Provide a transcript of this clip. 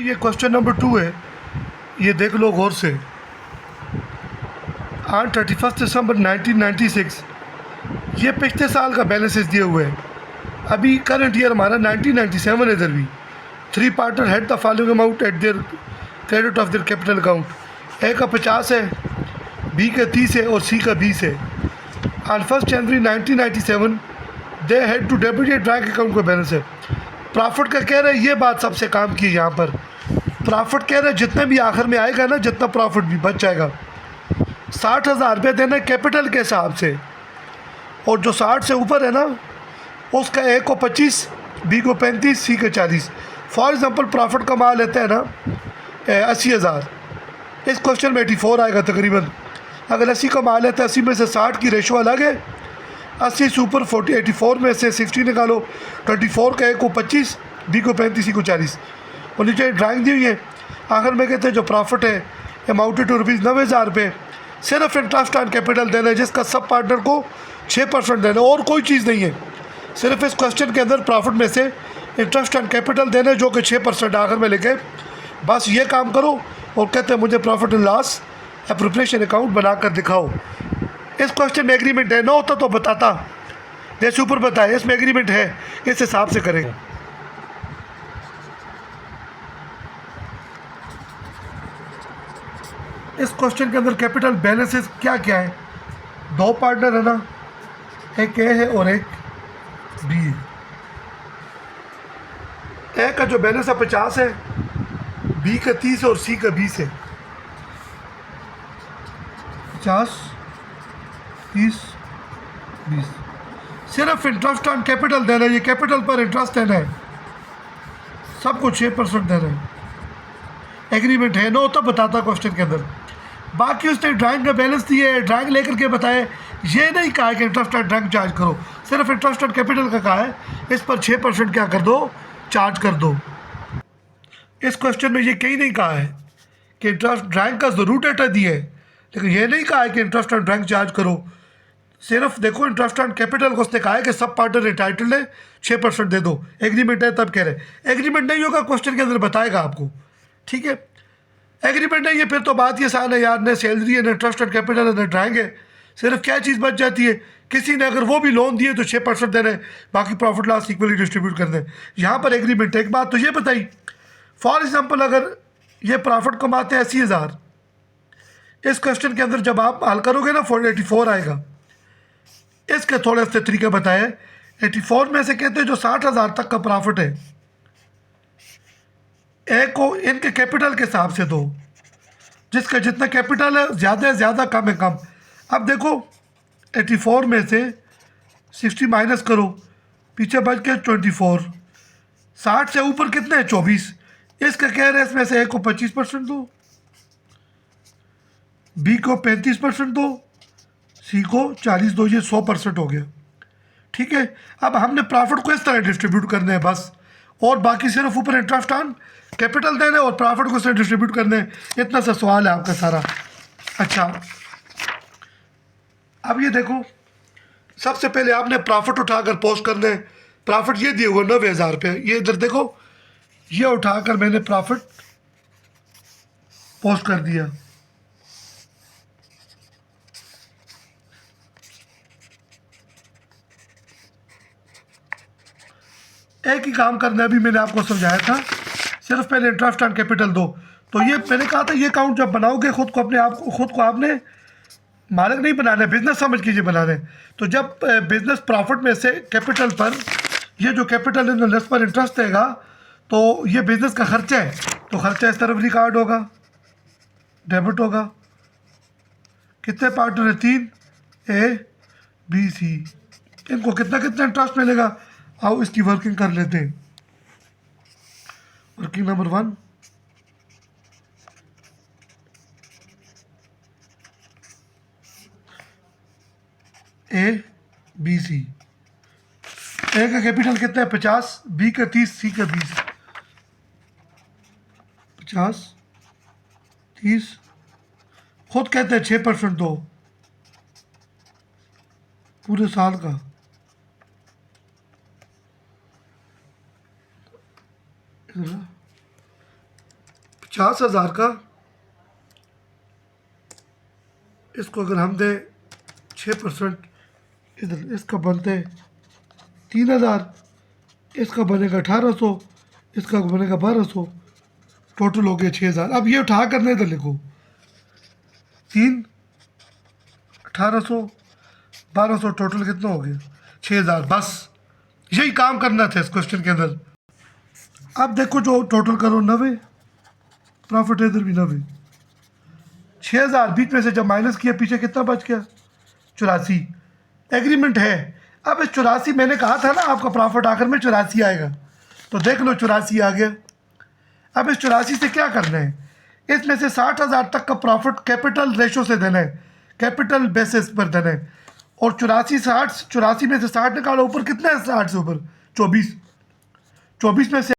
ये question number 2 है, ये देख लो गौर से। ऑन 31 दिसंबर 1996 ये पिछले साल का बैलेंसेस दिए हुए हैं। अभी करंट ईयर हमारा 1997 है। इधर भी three partner had the following amount at their credit of their capital account. A का 50 है, बी का 30 है और सी का 20 है। On 1 January 1997 they had to debit bank account का बैलेंस है। प्रॉफिट का कह रहे हैं, ये बात सबसे काम की है यहाँ पर। प्रॉफिट कह रहे हैं जितना भी आखिर में आएगा ना, जितना प्रॉफिट भी बच जाएगा, 60,000 रुपये देना कैपिटल के हिसाब से। और जो 60 से ऊपर है ना, उसका ए को 25, बी को 35, सी को 40। फॉर एग्ज़ाम्पल प्रॉफिट कमा लेते हैं ना 80,000, इस क्वेश्चन में 84 आएगा तकरीबन। अगर 80 कमा लेते हैं, 80 में से 60 की रेशो अलग है, 80 से ऊपर 40, 84 में से 60 निकालो, 24 का ए को 25, बी को 35, सी को 40। और नीचे ड्राइंग दी हुई है। आखिर में कहते हैं जो प्रॉफिट है अमाउंटेड टू ₹90,000 रुपये, सिर्फ इंटरेस्ट ऑन कैपिटल देना है, जिसका सब पार्टनर को 6% देना है, और कोई चीज़ नहीं है। सिर्फ इस क्वेश्चन के अंदर प्रॉफिट में से इंटरेस्ट ऑन कैपिटल देना है, जो कि 6% आखिर में लेके बस ये काम करो। और कहते हैं मुझे profit and loss appropriation account बनाकर दिखाओ। इस क्वेश्चन में एग्रीमेंट है, ना होता तो बताता, जैसे ऊपर बताया इसमें एग्रीमेंट है, इस हिसाब से करेंगे। इस क्वेश्चन के अंदर कैपिटल बैलेंसेस क्या क्या है? दो पार्टनर है ना, एक ए है और एक बी है। ए का जो बैलेंस है 50 है, बी का 30 है और सी का 20 है। 50, 30, 20। सिर्फ इंटरेस्ट ऑन कैपिटल देना है, ये कैपिटल पर इंटरेस्ट देना है, सबको 6% देना है। एग्रीमेंट है, ना होता बताता क्वेश्चन के अंदर। बाकी उसने ड्राइंग का बैलेंस दिए है, ड्राइंग लेकर के बताए, ये नहीं कहा है कि इंटरेस्ट ऑन ड्राइंग चार्ज करो, सिर्फ इंटरेस्ट ऑन कैपिटल का कहा है, इस पर 6% क्या कर दो, चार्ज कर दो। इस क्वेश्चन में ये कहीं नहीं कहा है कि इंटरेस्ट ड्राइंग का ज़रूर डेटा दिए है, लेकिन ये नहीं कहा है कि इंटरेस्ट ऑन ड्राइंग चार्ज करो। सिर्फ देखो इंटरेस्ट ऑन कैपिटल को उसने कहा है कि सब पार्टनर इंटाइटल्ड है, 6% दे दो। एग्रीमेंट है तब कह रहे, एग्रीमेंट नहीं होगा क्वेश्चन के अंदर बताएगा आपको, ठीक है। एग्रीमेंट नहीं है फिर तो बात ये आसान है यार, न सैलरी है, न इंटरेस्ट ऑन कैपिटल है, न ड्राइंग है। सिर्फ क्या चीज़ बच जाती है, किसी ने अगर वो भी लोन दिए तो 6% देना है, बाकी प्रॉफिट लॉस इक्वली डिस्ट्रीब्यूट करना है। यहाँ पर एग्रीमेंट है। एक बात तो ये बताई, फॉर एग्जाम्पल अगर ये प्रॉफिट कमाते हैं 80,000, इस क्वेश्चन के अंदर जब आप हल करोगे ना 84 आएगा। इसके थोड़े से तरीके बताए। 84 में से कहते हैं जो 60,000 तक का प्रॉफिट है, ए को इनके कैपिटल के हिसाब से दो, जिसका जितना कैपिटल है ज़्यादा है ज़्यादा, कम है कम। अब देखो 84 में से 60 माइनस करो, पीछे बच के 24, 60 से ऊपर कितने हैं 24। इसका कह रहे हैं इसमें से ए को 25% दो, बी को 35% दो, सी को 40 दो, ये 100% हो गया, ठीक है। अब हमने प्रॉफिट को इस तरह डिस्ट्रीब्यूट करने हैं बस, और बाकी सिर्फ ऊपर इंटरेस्ट ऑन कैपिटल देना है और प्रॉफिट को इसमें डिस्ट्रीब्यूट करने हैं। इतना सा सवाल है आपका सारा। अच्छा, अब ये देखो, सबसे पहले आपने प्रॉफिट उठाकर पोस्ट करना है। प्रॉफिट ये दिए हुए 90,000 रुपये, ये इधर देखो, ये उठाकर मैंने प्रॉफिट पोस्ट कर दिया। एक ही काम करना है, अभी मैंने आपको समझाया था, सिर्फ पहले इंटरेस्ट ऑन कैपिटल दो। तो ये मैंने कहा था, ये अकाउंट जब बनाओगे खुद को अपने आप खुद को आपने मालिक नहीं बनाना है, बिजनेस समझ कीजिए बनाना है। तो जब बिजनेस प्रॉफिट में से कैपिटल पर ये जो कैपिटल इन्वेस्ट पर इंटरेस्ट देगा, तो ये बिजनेस का खर्चा है, तो खर्चा इस तरफ रिकॉर्ड होगा, डेबिट होगा। कितने पार्टनर है? 3, ए बी सी। इनको कितना कितना इंटरेस्ट मिलेगा, आओ इसकी वर्किंग कर लेते हैं। Working number 1, A B C. A का कैपिटल कितना है? 50, बी का 30, सी का 20। 50, 30, खुद कहते हैं 6% दो पूरे साल का। 50,000 का, इसको अगर हम दें 6%, इधर इसका बनते 3,000, इसका बनेगा 1,800, इसका बनेगा 1,200, टोटल हो गया 6,000। अब ये उठा करने इधर लिखो, 3, 1,800, 1,200, टोटल कितना हो गया 6,000। बस यही काम करना था इस क्वेश्चन के अंदर। अब देखो जो टोटल करो 90, प्रॉफिट इधर भी 90, 6,000 बीच में से जब माइनस किया पीछे कितना बच गया 84। एग्रीमेंट है। अब इस 84, मैंने कहा था ना आपका प्रॉफिट आखिर में 84 आएगा, तो देख लो 84 आ गया। अब इस 84 से क्या करना है, इसमें से 60,000 तक का प्रॉफिट कैपिटल रेशो से देना है, कैपिटल बेसिस पर देना है। और 84 में से 60 निकालो, ऊपर कितना है 60 से ऊपर 24, 24 में से